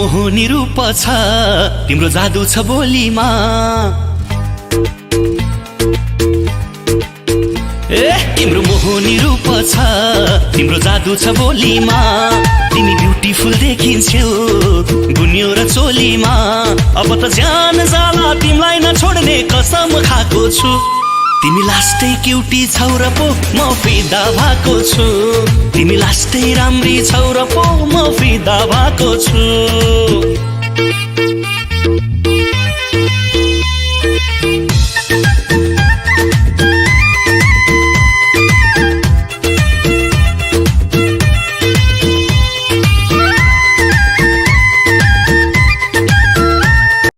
मोहनी रूप छ तिम्रो जादु छ बोलीमा तिम्रो मोहनी रूप छ तिम्रो जादु छ बोलीमा तिमी ब्युटिफुल देखिन्छौ गुन्यो र चोलीमा अब त जान जाला तिमीलाई नछोड्ने कसम खाएको छु तिमी लास्टै क्युटी छौ र पो म फिदा भएको छु तिमी लास्टै राम्री छौ र पो म फिदा भएको छु